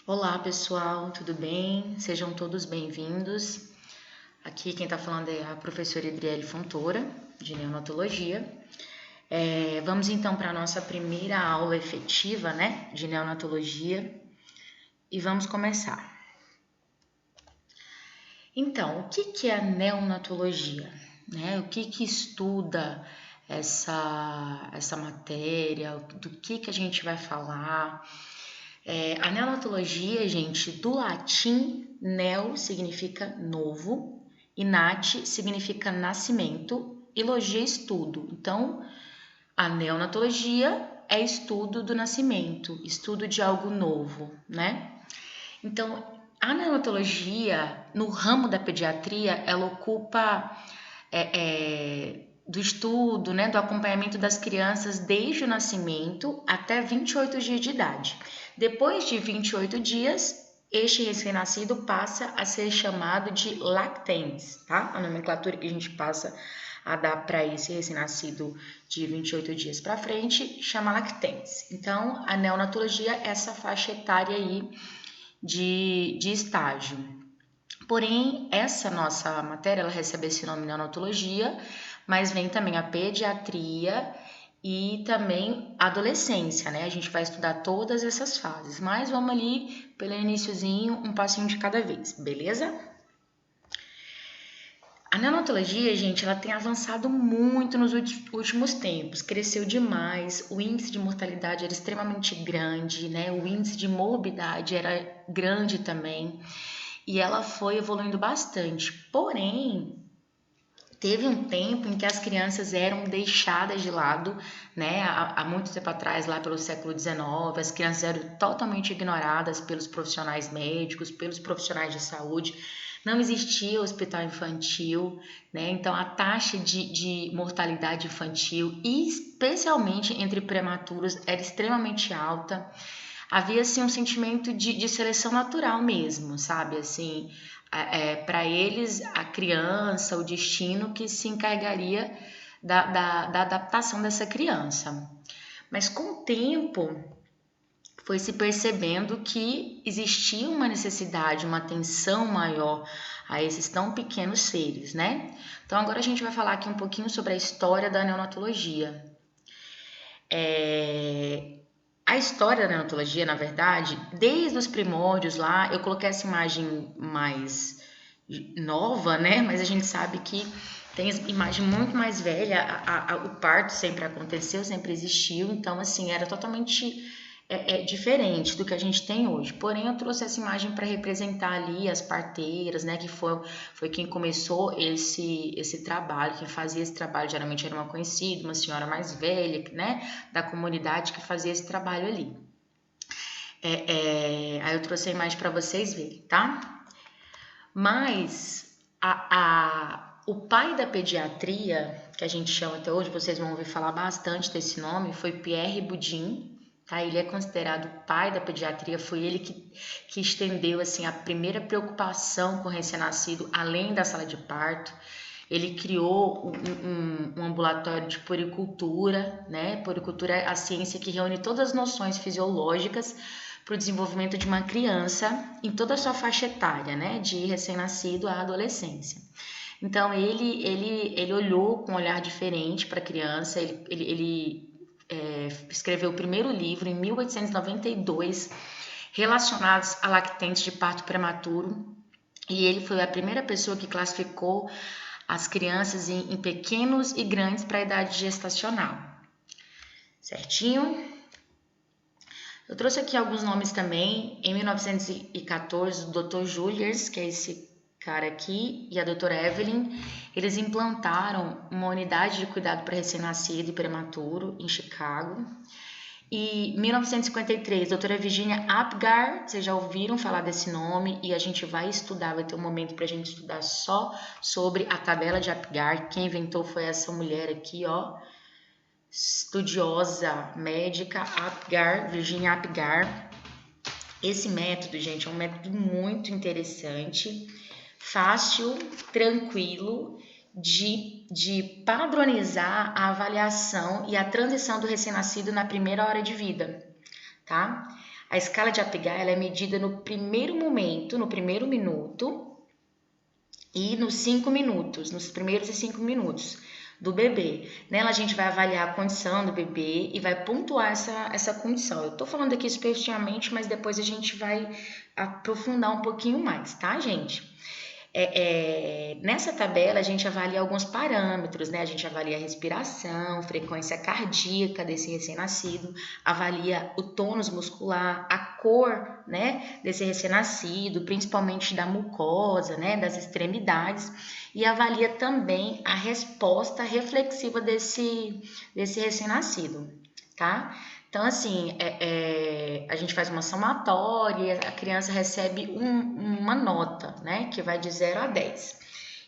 Olá pessoal, tudo bem? Sejam todos bem-vindos. Aqui quem está falando é a professora Adriele Fontoura, de Neonatologia. Vamos então para a nossa primeira aula efetiva, né, de Neonatologia, e vamos começar. Então, o que é a neonatologia? Né? O que estuda essa matéria? Do que a gente vai falar? A neonatologia, gente, do latim, neo significa novo, e nat significa nascimento, e logia estudo. Então, a neonatologia é estudo do nascimento, estudo de algo novo, né? Então, a neonatologia, no ramo da pediatria, ela ocupa do estudo, né, do acompanhamento das crianças desde o nascimento até 28 dias de idade. Depois de 28 dias, este recém-nascido passa a ser chamado de lactens, tá? A nomenclatura que a gente passa a dar para esse recém-nascido de 28 dias para frente chama lactens. Então, a neonatologia é essa faixa etária aí de estágio. Porém, essa nossa matéria, ela recebe esse nome neonatologia, mas vem também a pediatria e também a adolescência, né? A gente vai estudar todas essas fases, mas vamos ali pelo iniciozinho, um passinho de cada vez, beleza? A neonatologia, gente, ela tem avançado muito nos últimos tempos, cresceu demais, o índice de mortalidade era extremamente grande, né? O índice de morbidade era grande também, e ela foi evoluindo bastante. Porém, teve um tempo em que as crianças eram deixadas de lado, né? Há muito tempo atrás, lá pelo século XIX, as crianças eram totalmente ignoradas pelos profissionais médicos, pelos profissionais de saúde. Não existia hospital infantil, né? Então a taxa de mortalidade infantil, especialmente entre prematuros, era extremamente alta. Havia assim um sentimento de seleção natural mesmo, sabe? Assim, para eles, a criança, o destino que se encarregaria da adaptação dessa criança. Mas com o tempo, foi se percebendo que existia uma necessidade, uma atenção maior a esses tão pequenos seres, né? Então agora a gente vai falar aqui um pouquinho sobre a história da neonatologia. A história da neonatologia, na verdade, desde os primórdios lá, eu coloquei essa imagem mais nova, né? Mas a gente sabe que tem imagem muito mais velha, o parto sempre aconteceu, sempre existiu, então assim, era totalmente diferente do que a gente tem hoje. Porém, eu trouxe essa imagem para representar ali as parteiras, né? Que foi quem começou esse trabalho, quem fazia esse trabalho geralmente era uma conhecida, uma senhora mais velha, né? Da comunidade que fazia esse trabalho ali. Aí eu trouxe a imagem para vocês verem, tá? Mas o pai da pediatria, que a gente chama até hoje, vocês vão ouvir falar bastante desse nome, foi Pierre Boudin, tá? Ele é considerado o pai da pediatria, foi ele que estendeu assim, a primeira preocupação com o recém-nascido, além da sala de parto. Ele criou um ambulatório de puericultura, né? Puericultura é a ciência que reúne todas as noções fisiológicas para o desenvolvimento de uma criança em toda a sua faixa etária, né? De recém-nascido à adolescência. Então, ele olhou com um olhar diferente para a criança, ele escreveu o primeiro livro em 1892, relacionados a lactentes de parto prematuro, e ele foi a primeira pessoa que classificou as crianças em pequenos e grandes para a idade gestacional. Certinho? Eu trouxe aqui alguns nomes também. Em 1914, o Dr. Juliers, que é esse cara aqui, e a doutora Evelyn, eles implantaram uma unidade de cuidado para recém-nascido e prematuro em Chicago. E em 1953, a doutora Virginia Apgar, vocês já ouviram falar desse nome, e a gente vai estudar, vai ter um momento para a gente estudar só sobre a tabela de Apgar. Quem inventou foi essa mulher aqui, ó, estudiosa médica, Apgar, Virginia Apgar. Esse método, gente, é um método muito interessante, fácil, tranquilo, de padronizar a avaliação e a transição do recém-nascido na primeira hora de vida, tá? A escala de Apgar ela é medida no primeiro momento, no primeiro minuto e nos 5 minutos, nos primeiros e 5 minutos do bebê. Nela a gente vai avaliar a condição do bebê e vai pontuar essa condição. Eu tô falando aqui superficialmente, mas depois a gente vai aprofundar um pouquinho mais, tá, gente? Nessa tabela a gente avalia alguns parâmetros, né? A gente avalia a respiração, frequência cardíaca desse recém-nascido, avalia o tônus muscular, a cor, né, desse recém-nascido, principalmente da mucosa, né, das extremidades, e avalia também a resposta reflexiva desse recém-nascido, tá? Então, assim, a gente faz uma somatória, a criança recebe uma nota, né, que vai de 0 a 10.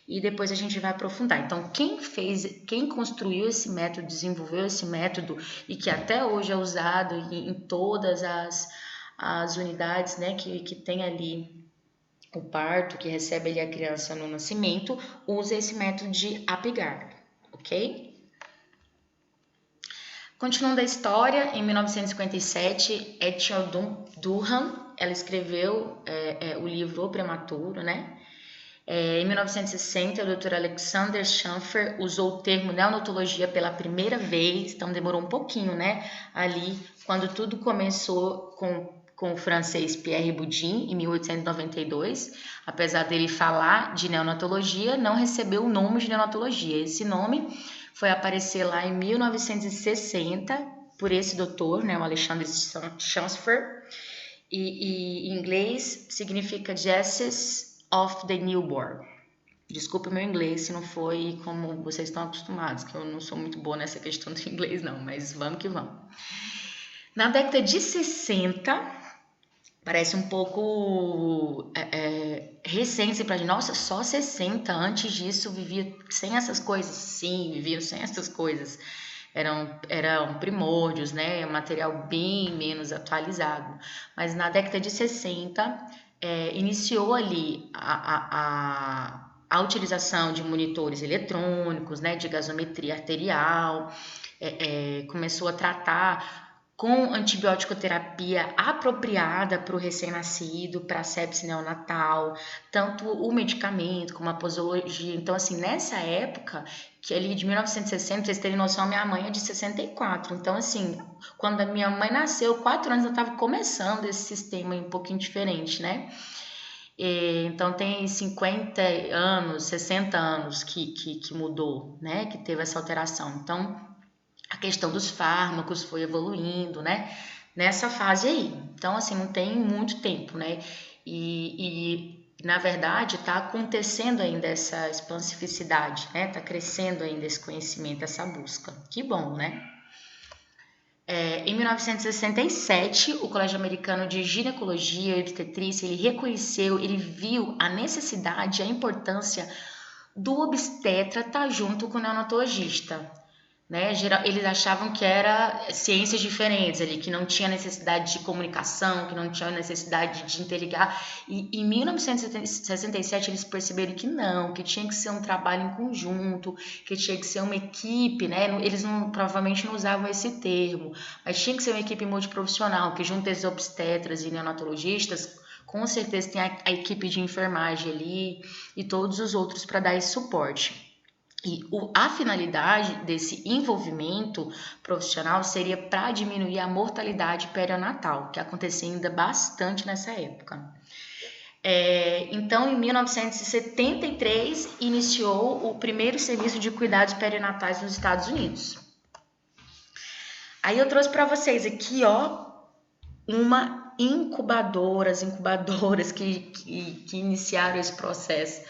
E depois a gente vai aprofundar. Então, quem construiu esse método, desenvolveu esse método e que até hoje é usado em todas as unidades, né, que tem ali o parto, que recebe ali a criança no nascimento, usa esse método de Apgar, ok? Continuando a história, em 1957, Ethel Durham, ela escreveu o livro O Prematuro, né? Em 1960, o Dr. Alexander Schanfer usou o termo neonatologia pela primeira vez, então demorou um pouquinho, né? Ali, quando tudo começou com o francês Pierre Boudin, em 1892, apesar dele falar de neonatologia, não recebeu o nome de neonatologia. Esse nome foi aparecer lá em 1960 por esse doutor, né, o Alexander Schanfer, e em inglês significa Genesis of the Newborn. Desculpe o meu inglês se não foi como vocês estão acostumados, que eu não sou muito boa nessa questão do inglês não, mas vamos que vamos. Na década de 60, parece um pouco recente pra gente. Nossa, só 60. Antes disso vivia sem essas coisas. Sim, viviam sem essas coisas. Eram primórdios, né? Material bem menos atualizado. Mas na década de 60, iniciou ali a utilização de monitores eletrônicos, né? De gasometria arterial. Começou a tratar com antibiótico-terapia apropriada para o recém-nascido, para a sepse neonatal, tanto o medicamento como a posologia. Então, assim, nessa época, que ali de 1960, vocês terem noção, minha mãe é de 64. Então, assim, quando a minha mãe nasceu, 4 anos, eu estava começando esse sistema um pouquinho diferente, né? Então, tem 50 anos, 60 anos que mudou, né? Que teve essa alteração. Então, a questão dos fármacos foi evoluindo, né? Nessa fase aí. Então, assim, não tem muito tempo, né? E na verdade, está acontecendo ainda essa expansividade, né? Está crescendo ainda esse conhecimento, essa busca. Que bom, né? Em 1967, o Colégio Americano de Ginecologia e Obstetrícia, ele reconheceu, ele viu a necessidade, a importância do obstetra estar junto com o neonatologista. Né? Eles achavam que era ciências diferentes ali, que não tinha necessidade de comunicação, que não tinha necessidade de interligar. E em 1967 eles perceberam que não, que tinha que ser um trabalho em conjunto, que tinha que ser uma equipe, né? Eles provavelmente não usavam esse termo, mas tinha que ser uma equipe multiprofissional, que junto esses obstetras e neonatologistas, com certeza tem a equipe de enfermagem ali e todos os outros para dar esse suporte. E a finalidade desse envolvimento profissional seria para diminuir a mortalidade perinatal, que acontecia ainda bastante nessa época. Então, em 1973, iniciou o primeiro serviço de cuidados perinatais nos Estados Unidos. Aí eu trouxe para vocês aqui, ó, as incubadoras que iniciaram esse processo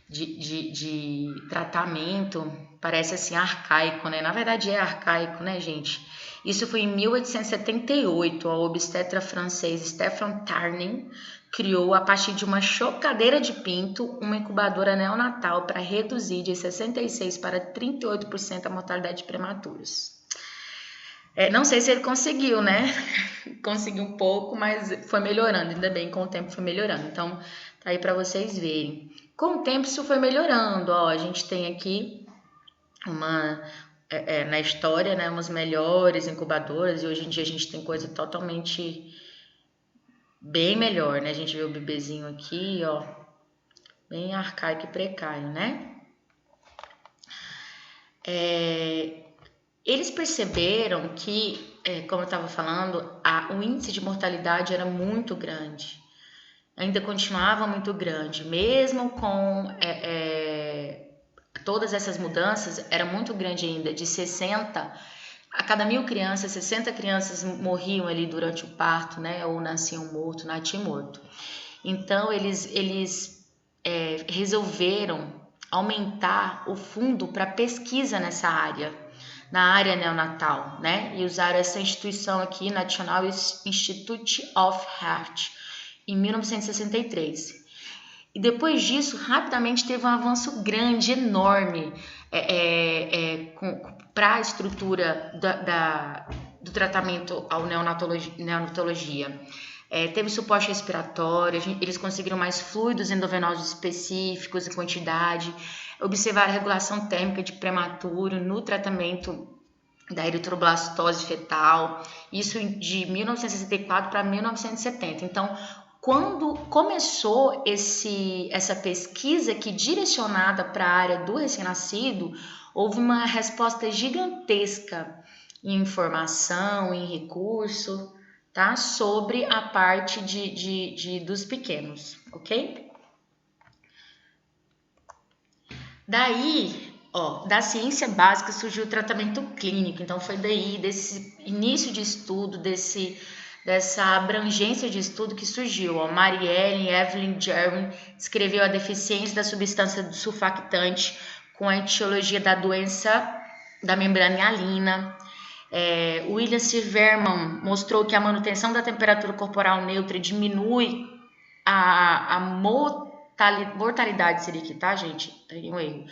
de tratamento. Parece assim arcaico, né? Na verdade é arcaico, né, gente? Isso foi em 1878. A obstetra francês Stéphane Tarnin criou, a partir de uma chocadeira de pinto, uma incubadora neonatal para reduzir de 66% para 38% a mortalidade de prematuros. Não sei se ele conseguiu, né? Conseguiu um pouco, mas foi melhorando, ainda bem, com o tempo foi melhorando. Então, tá aí para vocês verem. Com o tempo isso foi melhorando, ó, a gente tem aqui na história, né, umas melhores incubadoras, e hoje em dia a gente tem coisa totalmente bem melhor, né? A gente vê o bebezinho aqui, ó, bem arcaico e precário, né? Eles perceberam que, como eu estava falando, o índice de mortalidade era muito grande, ainda continuava muito grande, mesmo com todas essas mudanças, era muito grande ainda, de 60 a cada 1.000 crianças, 60 crianças morriam ali durante o parto, né? Ou nasciam morto, nasciam morto. Então, eles resolveram aumentar o fundo para pesquisa nessa área, na área neonatal, né? E usaram essa instituição aqui, National Institute of Heart, em 1963. E depois disso, rapidamente teve um avanço grande, enorme, para a estrutura do tratamento ao neonatologia. Teve suporte respiratório, eles conseguiram mais fluidos endovenosos específicos em quantidade, observaram a regulação térmica de prematuro no tratamento da eritroblastose fetal, isso de 1964 para 1970. Então, quando começou essa pesquisa aqui direcionada para a área do recém-nascido, houve uma resposta gigantesca em informação, em recurso, tá? Sobre a parte dos pequenos, ok? Daí, da ciência básica surgiu o tratamento clínico. Então, foi daí, desse início de estudo, dessa abrangência de estudo que surgiu. Marielle Evelyn Jerry escreveu a deficiência da substância sulfactante com a etiologia da doença da membrana hialina. William C. Verman mostrou que a manutenção da temperatura corporal neutra diminui a mortalidade, seria aqui, tá, gente? Tem um erro.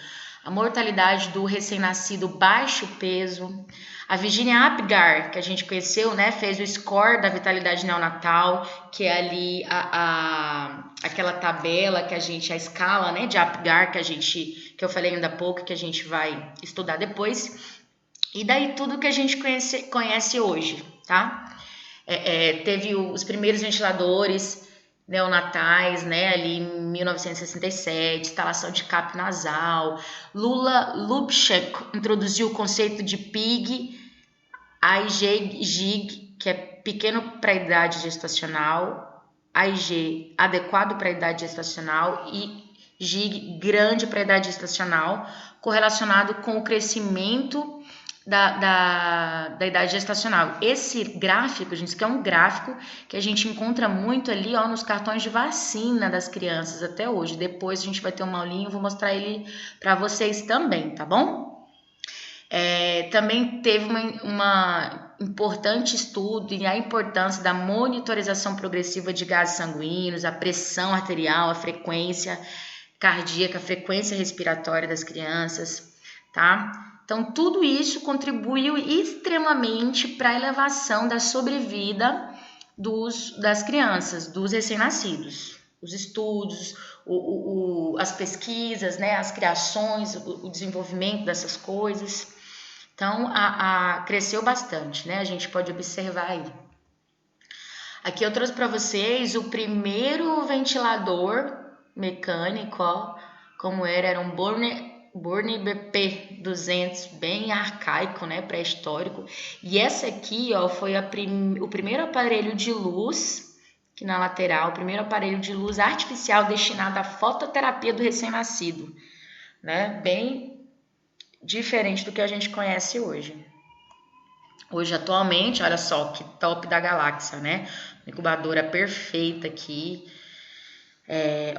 A mortalidade do recém-nascido baixo peso. A Virginia Apgar, que a gente conheceu, né, fez o score da vitalidade neonatal, que é ali aquela tabela que a escala, né, de Apgar que eu falei ainda há pouco, que a gente vai estudar depois. E daí tudo que a gente conhece hoje, tá? Teve os primeiros ventiladores neonatais, né, ali em 1967, instalação de CAP nasal. Lula Lubchenco introduziu o conceito de PIG, AIG, que é pequeno para a idade gestacional, AIG, adequado para a idade gestacional, e GIG, grande para a idade gestacional, correlacionado com o crescimento da idade gestacional. Esse gráfico, gente, que é um gráfico que a gente encontra muito ali, nos cartões de vacina das crianças até hoje. Depois a gente vai ter uma aulinha, eu vou mostrar ele para vocês também, tá bom? Também teve uma importante estudo e a importância da monitorização progressiva de gases sanguíneos, a pressão arterial, a frequência cardíaca, a frequência respiratória das crianças, tá? Então, tudo isso contribuiu extremamente para a elevação da sobrevida das crianças, dos recém-nascidos. Os estudos, as pesquisas, né, as criações, o desenvolvimento dessas coisas. Então, cresceu bastante, né? A gente pode observar aí. Aqui eu trouxe para vocês o primeiro ventilador mecânico, como era um Bourne BP 200, bem arcaico, né, pré-histórico. E essa aqui, foi o primeiro aparelho de luz, aqui na lateral, o primeiro aparelho de luz artificial destinado à fototerapia do recém-nascido, né, bem diferente do que a gente conhece hoje. Hoje, atualmente, olha só que top da galáxia, né, incubadora perfeita aqui.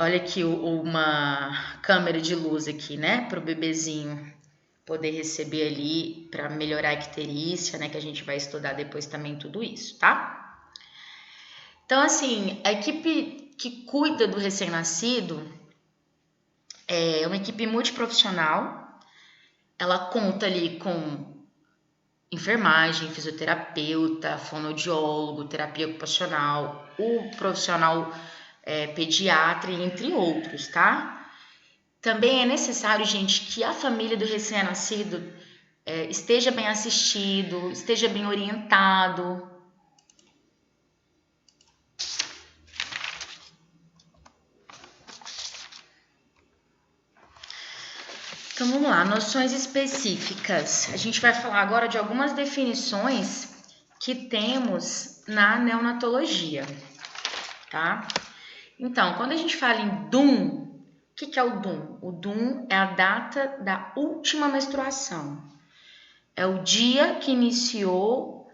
Olha aqui uma câmera de luz aqui, né, para o bebezinho poder receber ali para melhorar a icterícia, né, que a gente vai estudar depois também tudo isso, tá? Então, assim, a equipe que cuida do recém-nascido é uma equipe multiprofissional. Ela conta ali com enfermagem, fisioterapeuta, fonoaudiólogo, terapia ocupacional, o profissional pediatra, entre outros, tá? Também é necessário, gente, que a família do recém-nascido esteja bem assistido, esteja bem orientado. Então vamos lá, noções específicas. A gente vai falar agora de algumas definições que temos na neonatologia, tá? Então, quando a gente fala em DUM, o que é o DUM? O DUM é a data da última menstruação. É o dia que iniciou,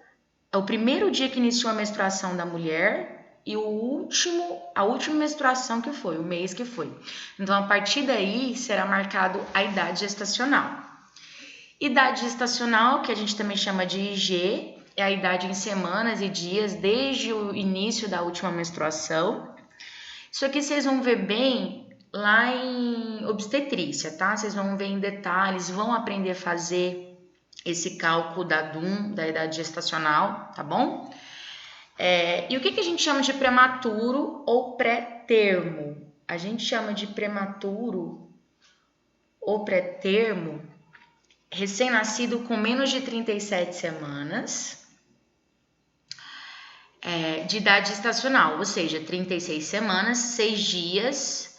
é o primeiro dia que iniciou a menstruação da mulher e a última menstruação que foi, o mês que foi. Então, a partir daí, será marcado a idade gestacional. Idade gestacional, que a gente também chama de IG, é a idade em semanas e dias desde o início da última menstruação. Isso aqui vocês vão ver bem lá em obstetrícia, tá? Vocês vão ver em detalhes, vão aprender a fazer esse cálculo da DUM, da idade gestacional, tá bom? E o que a gente chama de prematuro ou pré-termo? A gente chama de prematuro ou pré-termo recém-nascido com menos de 37 semanas de idade gestacional, ou seja, 36 semanas, 6 dias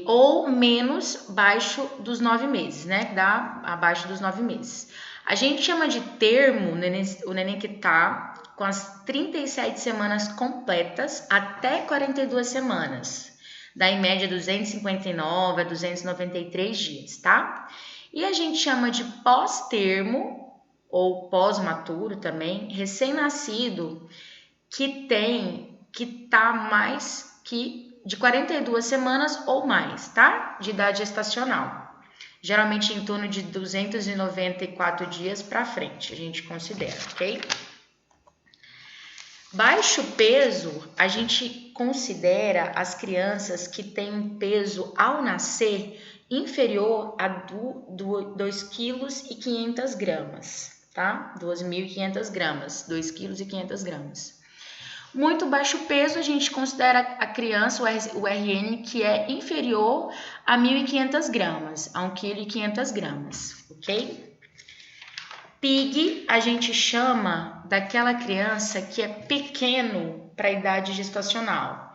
ou menos baixo dos 9 meses, né? Dá abaixo dos 9 meses. A gente chama de termo o neném que tá com as 37 semanas completas até 42 semanas. Dá em média 259 a 293 dias, tá? E a gente chama de pós-termo ou pós-maturo também, recém-nascido que tá mais que de 42 semanas ou mais, tá? De idade gestacional. Geralmente em torno de 294 dias para frente, a gente considera, ok? Baixo peso, a gente considera as crianças que têm um peso ao nascer inferior a 2,5 kg, tá? 2.500 gramas, 2,5 kg. Muito baixo peso, a gente considera a criança, o RN, que é inferior a 1.500 gramas, a 1,5 kg, ok? PIG, a gente chama daquela criança que é pequeno para a idade gestacional.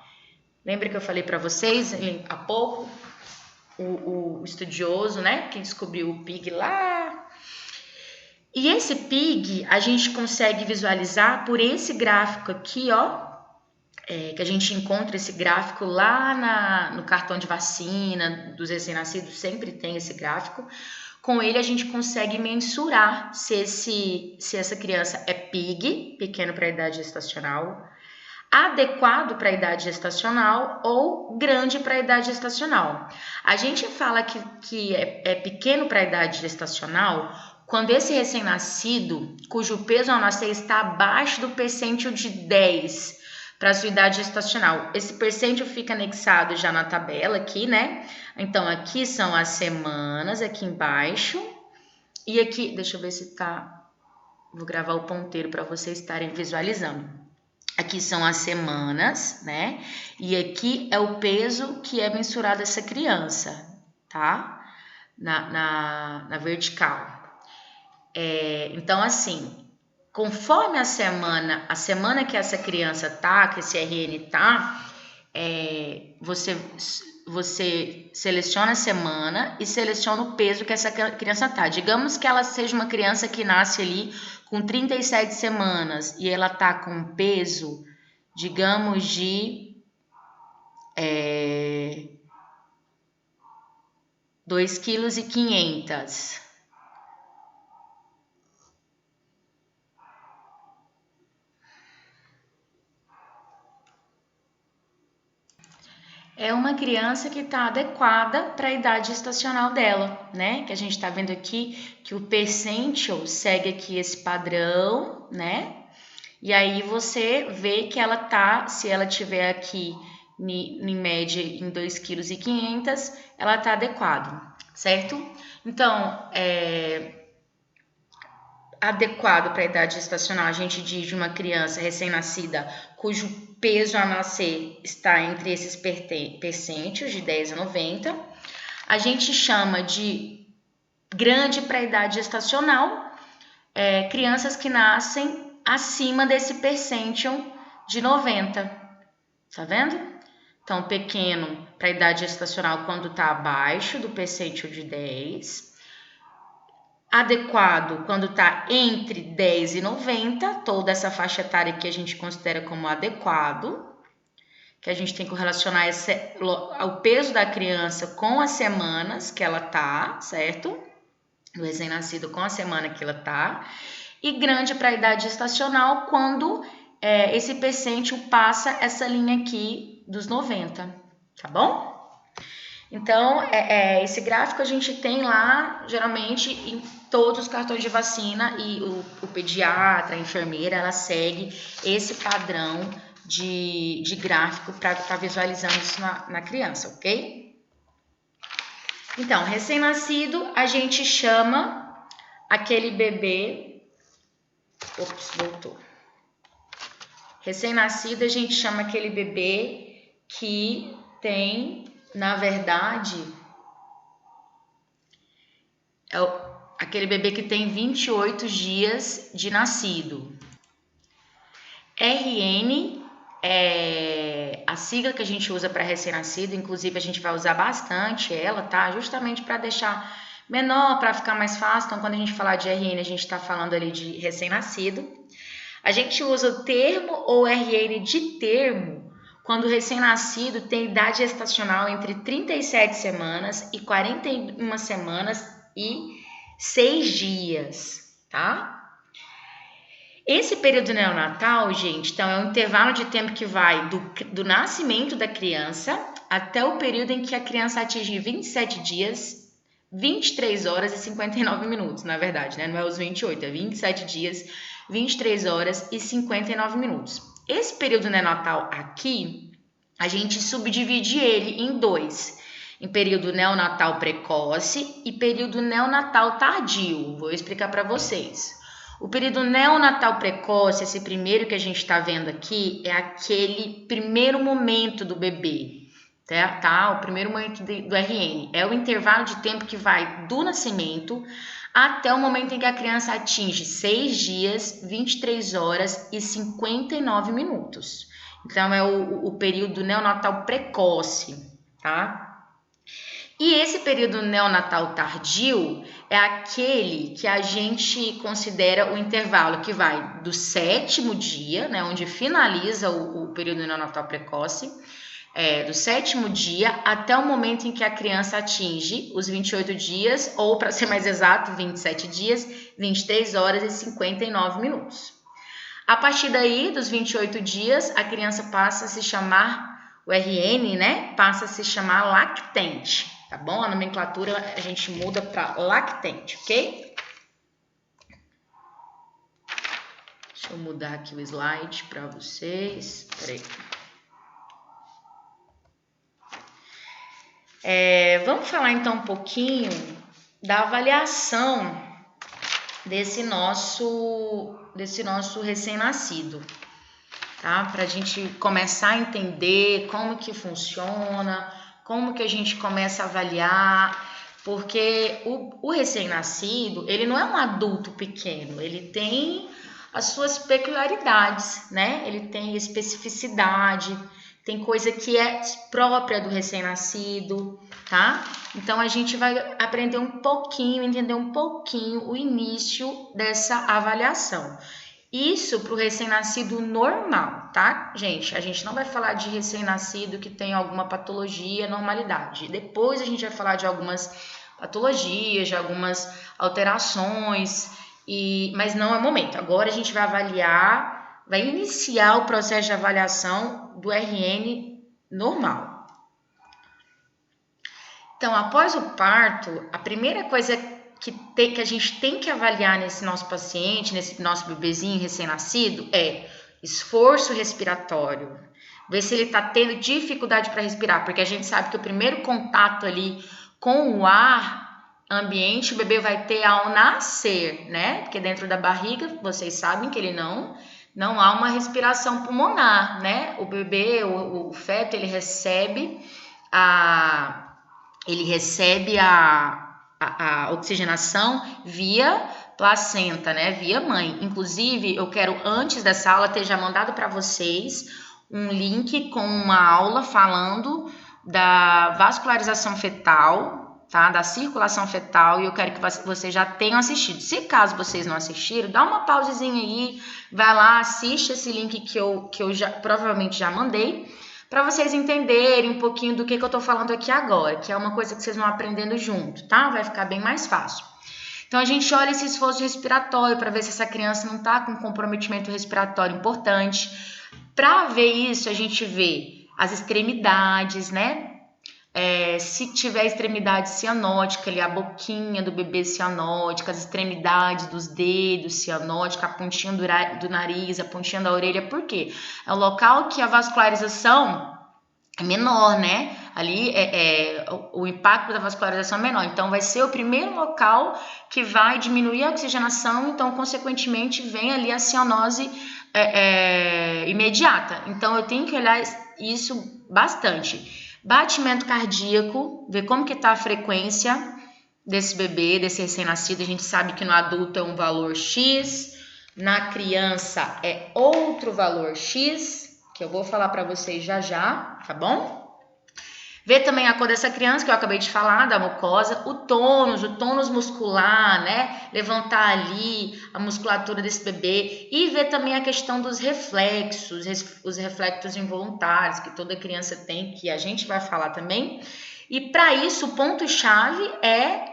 Lembra que eu falei para vocês há pouco? O estudioso, né, que descobriu o PIG lá. E esse PIG a gente consegue visualizar por esse gráfico aqui, ó, que a gente encontra esse gráfico lá no cartão de vacina dos recém-nascidos, sempre tem esse gráfico. Com ele a gente consegue mensurar se essa criança é PIG, pequeno para a idade gestacional, adequado para a idade gestacional ou grande para a idade gestacional. A gente fala que é pequeno para a idade gestacional quando esse recém-nascido, cujo peso ao nascer está abaixo do percentil de 10 para a sua idade gestacional. Esse percentil fica anexado já na tabela aqui, né? Então, aqui são as semanas, aqui embaixo. E aqui, deixa eu ver se tá... Vou gravar o ponteiro para vocês estarem visualizando. Aqui são as semanas, né? E aqui é o peso que é mensurado essa criança, tá? Na vertical. Então, assim, conforme a semana que essa criança tá, que esse RN tá, você seleciona a semana e seleciona o peso que essa criança tá. Digamos que ela seja uma criança que nasce ali com 37 semanas e ela tá com peso, digamos, de 2,5 kg. É uma criança que está adequada para a idade gestacional dela, né? Que a gente está vendo aqui que o percentil segue aqui esse padrão, né? E aí você vê que ela tá, se ela tiver aqui em média em 2,5 kg, ela tá adequado, certo? Então, adequado para a idade gestacional, a gente diz de uma criança recém-nascida cujo peso a nascer está entre esses percentis de 10 a 90. A gente chama de grande para a idade gestacional crianças que nascem acima desse percentil de 90. Tá vendo? Então, pequeno para a idade gestacional quando está abaixo do percentil de 10. Adequado quando está entre 10 e 90, toda essa faixa etária que a gente considera como adequado, que a gente tem que relacionar o peso da criança com as semanas que ela tá, certo? Do recém-nascido com a semana que ela tá. E grande para a idade gestacional quando esse percentil passa essa linha aqui dos 90, tá bom? Então, esse gráfico a gente tem lá, geralmente, em todos os cartões de vacina e o pediatra, a enfermeira, ela segue esse padrão de gráfico para estar visualizando isso na criança, ok? Então, recém-nascido, a gente chama aquele bebê... Ops, voltou. Recém-nascido, a gente chama aquele bebê que tem, na verdade... aquele bebê que tem 28 dias de nascido. RN é a sigla que a gente usa para recém-nascido, inclusive a gente vai usar bastante ela, tá? Justamente para deixar menor, para ficar mais fácil. Então, quando a gente falar de RN, a gente está falando ali de recém-nascido. A gente usa o termo ou RN de termo quando o recém-nascido tem idade gestacional entre 37 semanas e 41 semanas e 6 dias, tá? Esse período neonatal, gente, então é um intervalo de tempo que vai do nascimento da criança até o período em que a criança atinge 27 dias, 23 horas e 59 minutos, na verdade, né? Não é os 28, é 27 dias, 23 horas e 59 minutos. Esse período neonatal aqui, a gente subdivide ele em dois. Em período neonatal precoce e período neonatal tardio. Vou explicar para vocês. O período neonatal precoce, esse primeiro que a gente está vendo aqui, é aquele primeiro momento do bebê, tá? O primeiro momento do RN. É o intervalo de tempo que vai do nascimento até o momento em que a criança atinge 6 dias, 23 horas e 59 minutos. Então, é o período neonatal precoce, tá? E esse período neonatal tardio é aquele que a gente considera o intervalo que vai do 7º dia, né, onde finaliza o período neonatal precoce, do 7º dia até o momento em que a criança atinge os 28 dias, ou para ser mais exato, 27 dias, 23 horas e 59 minutos. A partir daí, dos 28 dias, a criança passa a se chamar, o RN, né, passa a se chamar lactente. Tá bom? A nomenclatura a gente muda para lactente, ok? Deixa eu mudar aqui o slide para vocês. Peraí. Vamos falar então um pouquinho da avaliação desse nosso recém-nascido, tá? Para a gente começar a entender como que funciona, como que a gente começa a avaliar, porque o recém-nascido, ele não é um adulto pequeno, ele tem as suas peculiaridades, né? Ele tem especificidade, tem coisa que é própria do recém-nascido, tá? Então, a gente vai aprender um pouquinho, entender um pouquinho o início dessa avaliação. Isso para o recém-nascido normal, tá, gente? A gente não vai falar de recém-nascido que tem alguma patologia, normalidade. Depois a gente vai falar de algumas patologias, de algumas alterações, mas não é o momento. Agora a gente vai avaliar, vai iniciar o processo de avaliação do RN normal. Então, após o parto, a primeira coisa que a gente tem que avaliar nesse nosso paciente, nesse nosso bebezinho recém-nascido, é esforço respiratório. Ver se ele está tendo dificuldade para respirar, porque a gente sabe que o primeiro contato ali com o ar ambiente o bebê vai ter ao nascer, né? Porque dentro da barriga, vocês sabem que ele não há uma respiração pulmonar, né? O bebê, o feto, ele recebe a oxigenação via placenta, né? Via mãe. Inclusive, eu quero, antes dessa aula, ter já mandado para vocês um link com uma aula falando da vascularização fetal, tá? Da circulação fetal, e eu quero que vocês já tenham assistido. Se caso vocês não assistiram, dá uma pausezinha aí, vai lá, assiste esse link que eu já provavelmente já mandei, para vocês entenderem um pouquinho do que eu tô falando aqui agora, que é uma coisa que vocês vão aprendendo junto, tá? Vai ficar bem mais fácil. Então, a gente olha esse esforço respiratório para ver se essa criança não está com um comprometimento respiratório importante. Para ver isso, a gente vê as extremidades, né? Se tiver extremidade cianótica, ali, a boquinha do bebê cianótica, as extremidades dos dedos cianótica, a pontinha do nariz, a pontinha da orelha. Por quê? É o local que a vascularização é menor, né? Ali o impacto da vascularização é menor. Então, vai ser o primeiro local que vai diminuir a oxigenação. Então, consequentemente, vem ali a cianose imediata. Então, eu tenho que olhar isso bastante. Batimento cardíaco, ver como que tá a frequência desse bebê, desse recém-nascido. A gente sabe que no adulto é um valor X, na criança é outro valor X, que eu vou falar para vocês já, tá bom? Ver também a cor dessa criança, que eu acabei de falar, da mucosa, o tônus muscular, né? Levantar ali a musculatura desse bebê e ver também a questão dos reflexos, os reflexos involuntários que toda criança tem, que a gente vai falar também. E para isso, o ponto-chave é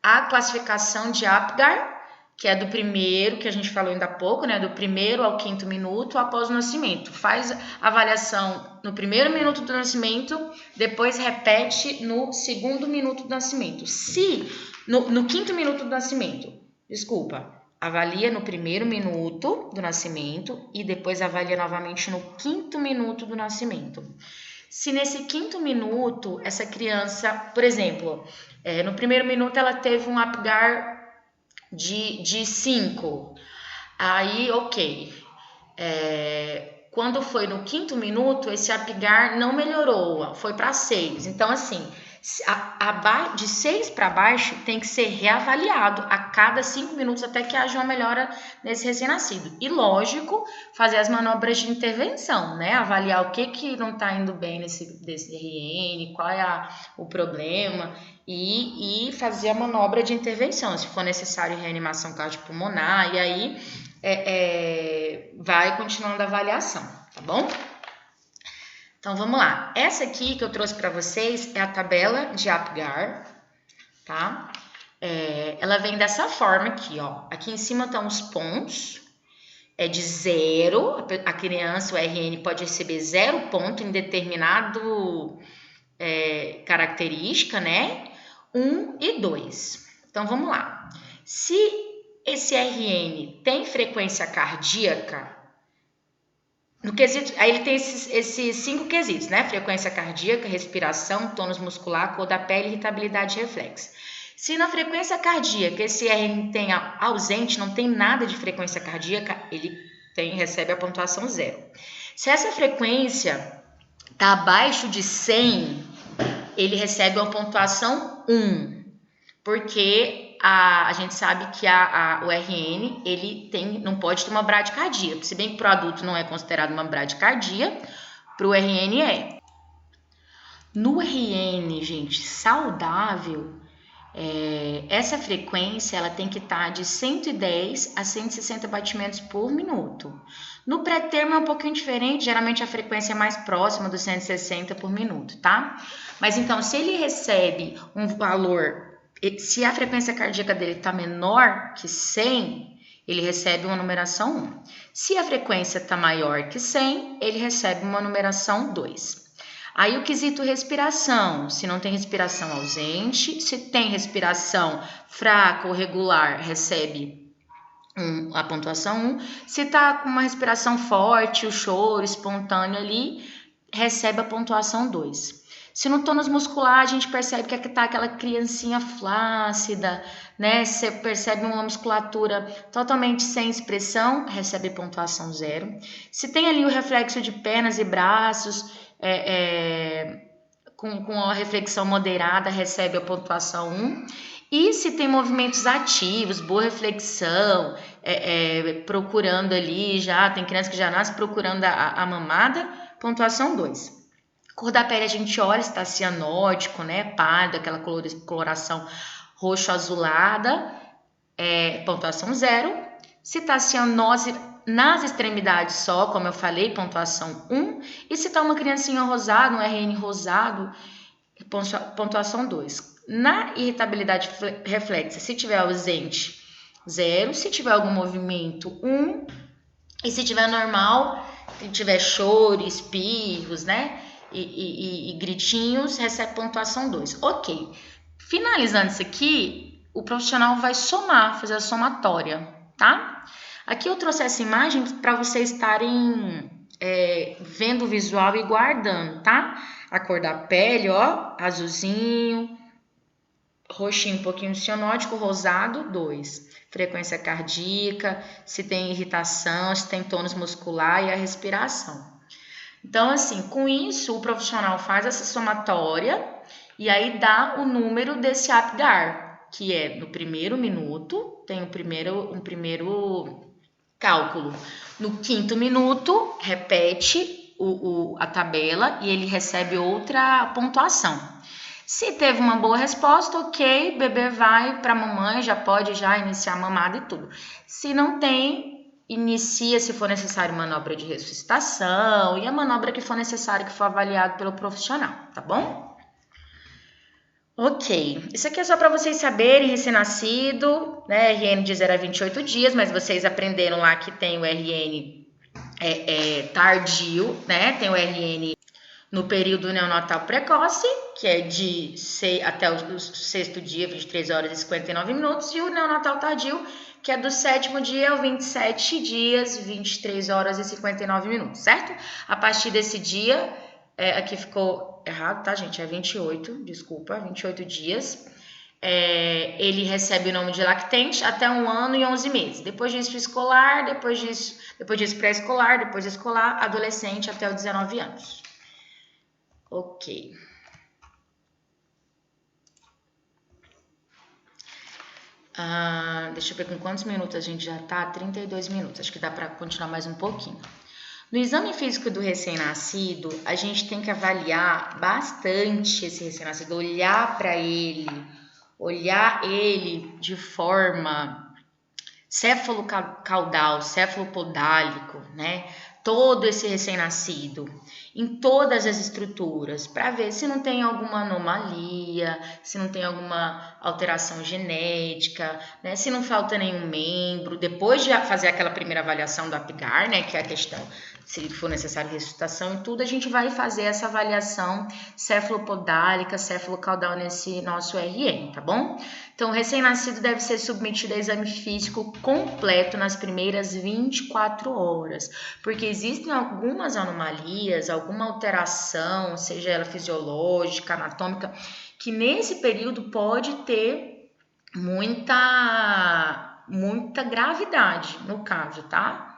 a classificação de Apgar, que é do primeiro, que a gente falou ainda há pouco, né? Do primeiro ao 5º minuto após o nascimento. Faz a avaliação no primeiro minuto do nascimento, depois repete no 2º minuto do nascimento. Se no 5º minuto do nascimento, avalia no 1º minuto do nascimento e depois avalia novamente no 5º minuto do nascimento. Se nesse 5º minuto, essa criança, por exemplo, no 1º minuto ela teve um Apgar de 5, aí ok, quando foi no 5º minuto, esse Apgar não melhorou, foi para 6, então assim, de 6 para baixo tem que ser reavaliado a cada 5 minutos até que haja uma melhora nesse recém-nascido. E lógico, fazer as manobras de intervenção, né? Avaliar o que não está indo bem desse RN, qual é o problema e fazer a manobra de intervenção, se for necessário reanimação cardiopulmonar, e aí vai continuando a avaliação, tá bom? Então, vamos lá. Essa aqui que eu trouxe para vocês é a tabela de Apgar, tá? Ela vem dessa forma aqui, ó. Aqui em cima estão os pontos. É de 0. A criança, o RN, pode receber 0 ponto em determinado característica, né? 1 e 2. Então, vamos lá. Se esse RN tem frequência cardíaca, no quesito, aí ele tem esses 5 quesitos, né? Frequência cardíaca, respiração, tônus muscular, cor da pele, irritabilidade e reflexo. Se na frequência cardíaca esse RN tem ausente, não tem nada de frequência cardíaca, ele recebe a pontuação 0. Se essa frequência está abaixo de 100, ele recebe uma pontuação 1, porque a gente sabe que o RN ele não pode ter uma bradicardia, se bem que para o adulto não é considerado uma bradicardia, para o RN é. No RN, gente, saudável, essa frequência ela tem que estar de 110 a 160 batimentos por minuto. No pré-termo é um pouquinho diferente, geralmente a frequência é mais próxima dos 160 por minuto, tá? Mas então, se ele recebe um valor, se a frequência cardíaca dele está menor que 100, ele recebe uma numeração 1. Se a frequência está maior que 100, ele recebe uma numeração 2. Aí o quesito respiração, se não tem respiração ausente, se tem respiração fraca ou regular, recebe a pontuação 1. Se está com uma respiração forte, o choro espontâneo ali, recebe a pontuação 2. Se no tônus muscular a gente percebe que está aquela criancinha flácida, né? Você percebe uma musculatura totalmente sem expressão, recebe pontuação 0. Se tem ali o reflexo de pernas e braços, com a reflexão moderada, recebe a pontuação 1. E se tem movimentos ativos, boa reflexão, procurando ali já, tem criança que já nasce procurando a mamada, pontuação 2. Cor da pele a gente olha se está cianótico, né, pálido, aquela coloração roxo-azulada, pontuação 0. Se está cianose nas extremidades só, como eu falei, pontuação 1. E se está uma criancinha rosada, um RN rosado, pontuação 2. Na irritabilidade reflexa, se tiver ausente, 0. Se tiver algum movimento, 1. E se tiver normal, se tiver choro, espirros, né? E gritinhos, recebe pontuação 2. Ok. Finalizando isso aqui, o profissional vai somar, fazer a somatória, tá? Aqui eu trouxe essa imagem para vocês estarem vendo o visual e guardando, tá? A cor da pele, ó, azulzinho, roxinho, um pouquinho cianótico, rosado, 2. Frequência cardíaca, se tem irritação, se tem tônus muscular e a respiração. Então, assim, com isso, o profissional faz essa somatória e aí dá o número desse APGAR, que é no primeiro minuto, tem um primeiro cálculo. No 5º minuto, repete a tabela e ele recebe outra pontuação. Se teve uma boa resposta, ok, bebê vai para a mamãe, já pode iniciar a mamada e tudo. Se não tem, inicia se for necessário manobra de ressuscitação e a manobra que for necessária que for avaliado pelo profissional, tá bom? Ok, isso aqui é só para vocês saberem, recém-nascido, né, RN de 0 a 28 dias, mas vocês aprenderam lá que tem o RN tardio, né, tem o RN no período neonatal precoce, que é de até o 6º dia, 23 horas e 59 minutos, e o neonatal tardio, que é do 7º dia ao 27 dias, 23 horas e 59 minutos, certo? A partir desse dia, aqui ficou errado, tá, gente? É 28, desculpa, 28 dias. Ele recebe o nome de lactente até 1 ano e 11 meses. Depois disso, escolar, depois disso pré-escolar, depois escolar, adolescente até os 19 anos. Ok. Deixa eu ver com quantos minutos a gente já tá. 32 minutos. Acho que dá para continuar mais um pouquinho. No exame físico do recém-nascido, a gente tem que avaliar bastante esse recém-nascido, olhar para ele, olhar ele de forma céfalo-caudal, céfalo-podálico, né? Todo esse recém-nascido, em todas as estruturas, para ver se não tem alguma anomalia, se não tem alguma alteração genética, né? Se não falta nenhum membro. Depois de fazer aquela primeira avaliação do APGAR, né? Que é a questão se for necessário ressuscitação e tudo, a gente vai fazer essa avaliação cefalopodálica, cefalocaudal nesse nosso RN, tá bom? Então, o recém-nascido deve ser submetido a exame físico completo nas primeiras 24 horas, porque existem algumas anomalias, alguma alteração, seja ela fisiológica, anatômica, que nesse período pode ter muita gravidade no caso, tá?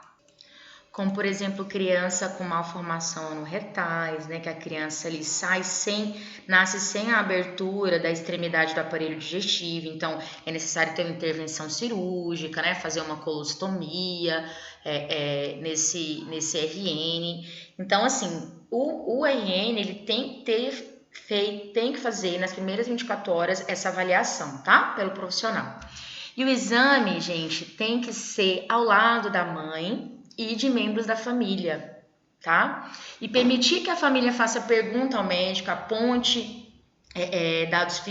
Como, por exemplo, criança com malformação anorretais, né, que a criança ali nasce sem a abertura da extremidade do aparelho digestivo, então é necessário ter uma intervenção cirúrgica, né, fazer uma colostomia nesse RN. Então, assim, o RN ele tem que fazer nas primeiras 24 horas essa avaliação, tá? Pelo profissional. E o exame, gente, tem que ser ao lado da mãe e de membros da família, tá? E permitir que a família faça pergunta ao médico, aponte dados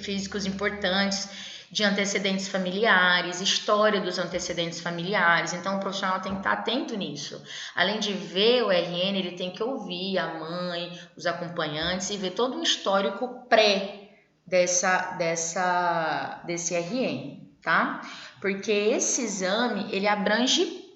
físicos importantes de antecedentes familiares, história dos antecedentes familiares. Então, o profissional tem que estar atento nisso. Além de ver o RN, ele tem que ouvir a mãe, os acompanhantes e ver todo um histórico desse RN, tá? Porque esse exame, ele abrange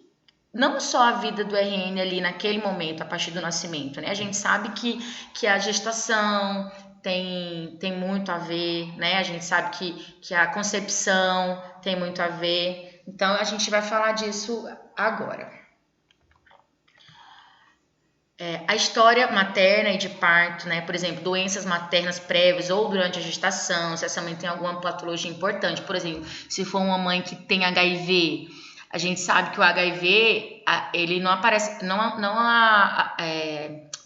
não só a vida do RN ali naquele momento, a partir do nascimento, né? A gente sabe que a gestação tem muito a ver, né? A gente sabe que a concepção tem muito a ver. Então, a gente vai falar disso agora. A história materna e de parto, né? Por exemplo, doenças maternas prévias ou durante a gestação, se essa mãe tem alguma patologia importante. Por exemplo, se for uma mãe que tem HIV, a gente sabe que o HIV, ele não aparece,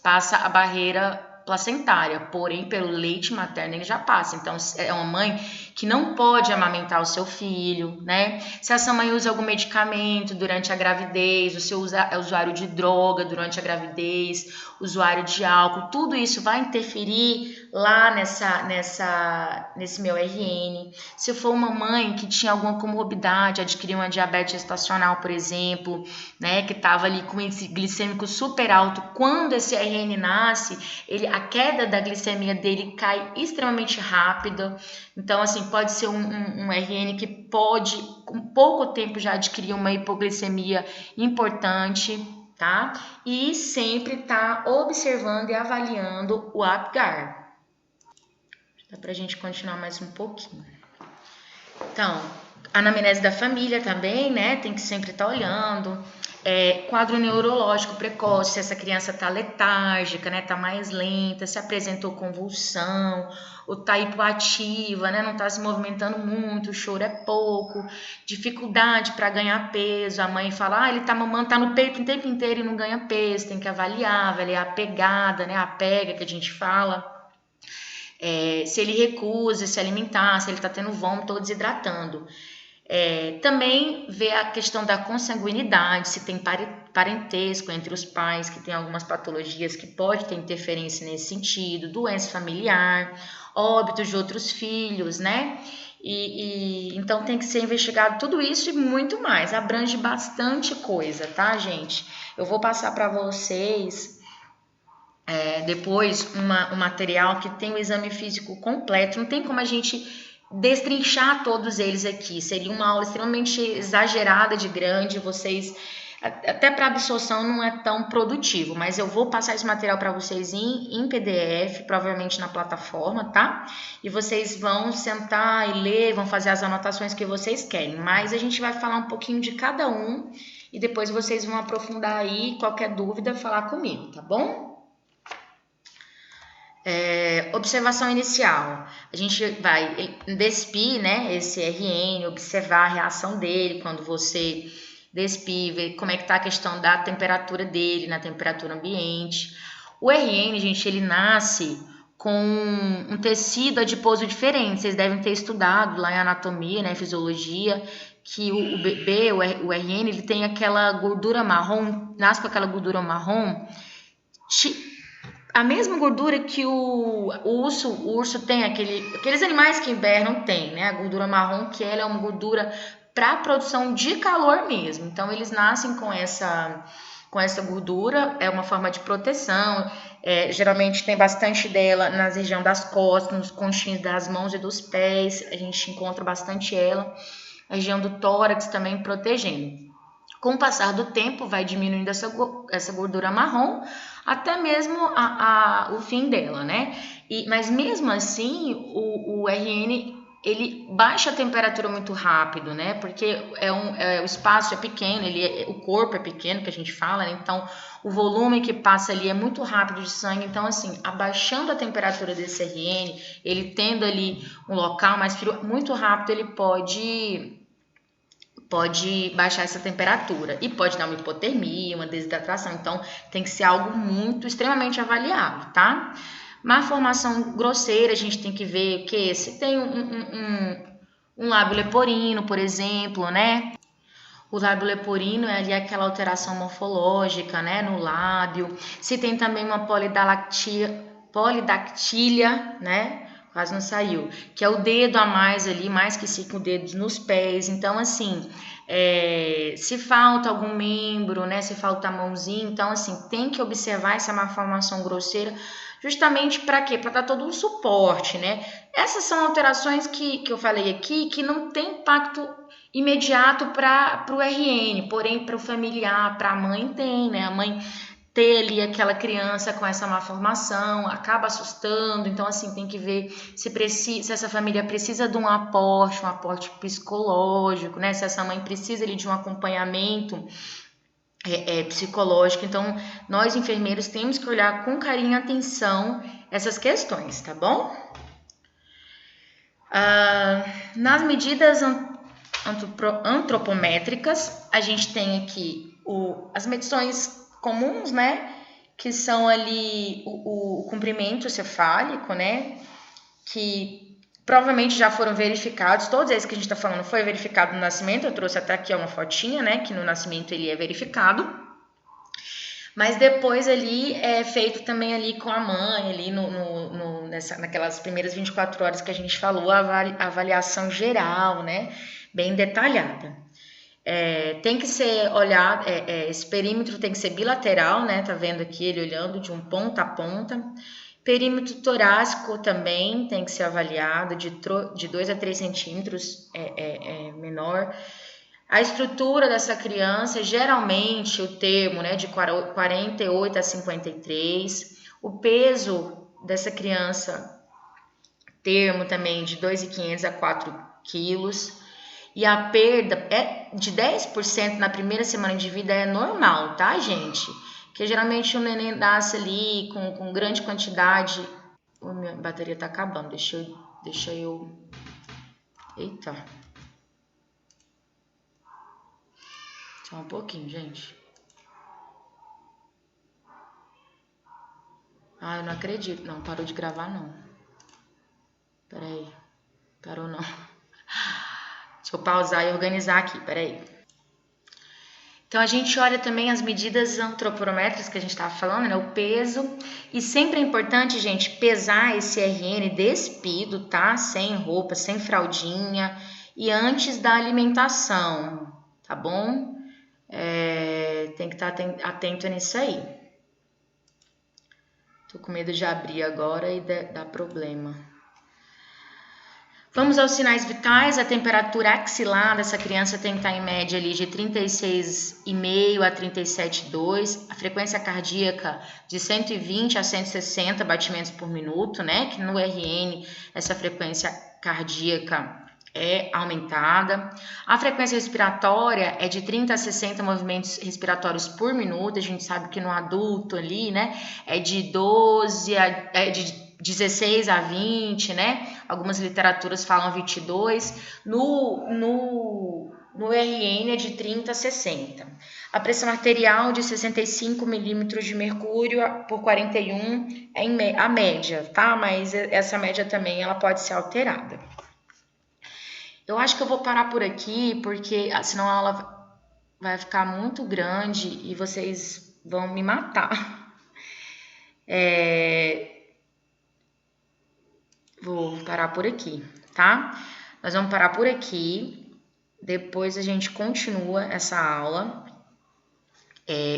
passa a barreira placentária, porém pelo leite materno ele já passa. Então é uma mãe que não pode amamentar o seu filho, né? Se essa mãe usa algum medicamento durante a gravidez, o seu é usuário de droga durante a gravidez, usuário de álcool, tudo isso vai interferir lá nesse meu RN. Se for uma mãe que tinha alguma comorbidade, adquiriu uma diabetes gestacional, por exemplo, né, que estava ali com índice glicêmico super alto, quando esse RN nasce, a queda da glicemia dele cai extremamente rápido. Então, assim, pode ser um RN que pode, com pouco tempo, já adquirir uma hipoglicemia importante, tá? E sempre tá observando e avaliando o Apgar. Dá pra gente continuar mais um pouquinho. Então, anamnese da família também, né? Tem que sempre estar olhando. Quadro neurológico precoce, se essa criança está letárgica, né? Tá mais lenta, se apresentou convulsão, ou tá hipoativa, né? Não está se movimentando muito, o choro é pouco, dificuldade para ganhar peso. A mãe fala, ele tá mamando, tá no peito o tempo inteiro e não ganha peso. Tem que avaliar a pegada, né? A pega que a gente fala. Se ele recusa se alimentar, se ele está tendo vômito ou desidratando. Também ver a questão da consanguinidade, se tem parentesco entre os pais, que tem algumas patologias que pode ter interferência nesse sentido, doença familiar, óbitos de outros filhos, né? Então tem que ser investigado tudo isso e muito mais, abrange bastante coisa, tá, gente? Eu vou passar para vocês depois um material que tem o exame físico completo, não tem como a gente destrinchar todos eles aqui, seria uma aula extremamente exagerada de grande, vocês, até para absorção não é tão produtivo, mas eu vou passar esse material para vocês em PDF, provavelmente na plataforma, tá? E vocês vão sentar e ler, vão fazer as anotações que vocês querem, mas a gente vai falar um pouquinho de cada um e depois vocês vão aprofundar aí, qualquer dúvida, falar comigo, tá bom? Observação inicial, a gente vai despir, né, esse RN, observar a reação dele quando você despir, ver como é que tá a questão da temperatura dele, na temperatura ambiente. O RN, gente, ele nasce com um tecido adiposo diferente, vocês devem ter estudado lá em anatomia, né, fisiologia, que o bebê, o RN, ele tem aquela gordura marrom, nasce com aquela gordura marrom, a mesma gordura que o urso tem, aqueles animais que hibernam tem, né? A gordura marrom, que ela é uma gordura para produção de calor mesmo. Então, eles nascem com essa gordura, é uma forma de proteção. Geralmente tem bastante dela na região das costas, nos conchinhos das mãos e dos pés, a gente encontra bastante ela. A região do tórax também protegendo. Com o passar do tempo, vai diminuindo essa gordura marrom, até mesmo o fim dela, né? Mas mesmo assim, o RN, ele baixa a temperatura muito rápido, né? Porque o espaço é pequeno, o corpo é pequeno, que a gente fala, né? Então, o volume que passa ali é muito rápido de sangue. Então, assim, abaixando a temperatura desse RN, ele tendo ali um local mais frio, muito rápido ele pode baixar essa temperatura e pode dar uma hipotermia, uma desidratação, então tem que ser algo muito, extremamente avaliado, tá? Malformação grosseira, a gente tem que ver o que? Se tem um lábio leporino, por exemplo, né? O lábio leporino é ali aquela alteração morfológica, né, no lábio. Se tem também uma polidactília, né? Quase não saiu, que é o dedo a mais ali, mais que 5 dedos nos pés. Então, assim, se falta algum membro, né? Se falta a mãozinha, então, assim, tem que observar essa malformação grosseira, justamente para quê? Para dar todo um suporte, né? Essas são alterações que eu falei aqui, que não tem impacto imediato para o RN, porém, para o familiar, para a mãe tem, né? A mãe ter ali aquela criança com essa malformação, acaba assustando, então assim, tem que ver se essa família precisa de um aporte psicológico, né? Se essa mãe precisa ali de um acompanhamento psicológico. Então, nós enfermeiros temos que olhar com carinho e atenção essas questões, tá bom? Nas medidas antropométricas, a gente tem aqui as medições comuns, né? Que são ali o comprimento cefálico, né? Que provavelmente já foram verificados, todos esses que a gente está falando foi verificado no nascimento, eu trouxe até aqui uma fotinha, né? Que no nascimento ele é verificado. Mas depois ali é feito também ali com a mãe, ali naquelas primeiras 24 horas que a gente falou, a avaliação geral, né? Bem detalhada. Tem que ser olhado, esse perímetro tem que ser bilateral, né? Tá vendo aqui ele olhando de um ponta a ponta. Perímetro torácico também tem que ser avaliado, de 2 a 3 centímetros menor. A estrutura dessa criança, geralmente o termo, né, de 48 a 53. O peso dessa criança, termo também de 2.500 a 4 quilos. E a perda de 10% na primeira semana de vida é normal, tá, gente? Porque geralmente o neném nasce ali com grande quantidade. Minha bateria tá acabando, deixa eu... Eita. Só um pouquinho, gente. Eu não acredito. Não, parou de gravar, não. Peraí. Parou, não. Deixa eu pausar e organizar aqui, peraí. Então, a gente olha também as medidas antropométricas que a gente estava falando, né? O peso. E sempre é importante, gente, pesar esse RN despido, tá? Sem roupa, sem fraldinha. E antes da alimentação, tá bom? Tem que estar atento nisso aí. Tô com medo de abrir agora e dar problema. Vamos aos sinais vitais. A temperatura axilar dessa criança tem que estar em média ali de 36,5 a 37,2. A frequência cardíaca de 120 a 160 batimentos por minuto, né? Que no RN essa frequência cardíaca é aumentada. A frequência respiratória é de 30 a 60 movimentos respiratórios por minuto. A gente sabe que no adulto ali, né, é de 16 a 20, né? Algumas literaturas falam 22. No RN é de 30 a 60. A pressão arterial de 65 milímetros de mercúrio por 41 é a média, tá? Mas essa média também ela pode ser alterada. Eu acho que eu vou parar por aqui, porque senão a aula vai ficar muito grande e vocês vão me matar. Vou parar por aqui, tá? Nós vamos parar por aqui. Depois a gente continua essa aula.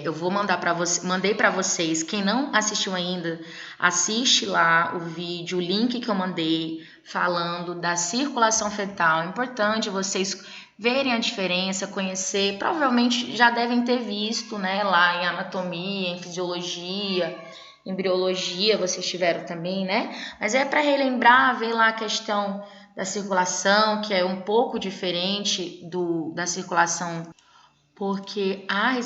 Eu vou mandei para vocês. Quem não assistiu ainda, assiste lá o vídeo, o link que eu mandei falando da circulação fetal. É importante vocês verem a diferença, conhecer. Provavelmente já devem ter visto, né, lá em anatomia, em fisiologia, embriologia, vocês tiveram também, né? Mas é para relembrar, ver lá a questão da circulação, que é um pouco diferente da circulação, porque a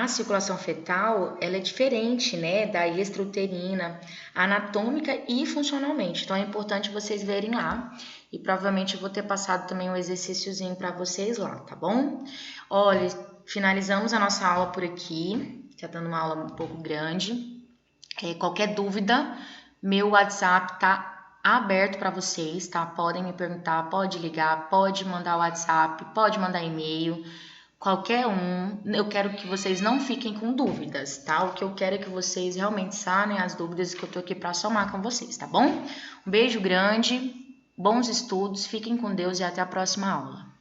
circulação fetal, ela é diferente, né, da extrauterina, anatômica e funcionalmente. Então é importante vocês verem lá. E provavelmente eu vou ter passado também um exercíciozinho para vocês lá, tá bom? Olha, finalizamos a nossa aula por aqui. Tá dando uma aula um pouco grande. Qualquer dúvida, meu WhatsApp tá aberto para vocês, tá? Podem me perguntar, pode ligar, pode mandar WhatsApp, pode mandar e-mail. Qualquer um, eu quero que vocês não fiquem com dúvidas, tá? O que eu quero é que vocês realmente sanem as dúvidas, que eu tô aqui para somar com vocês, tá bom? Um beijo grande, bons estudos, fiquem com Deus e até a próxima aula.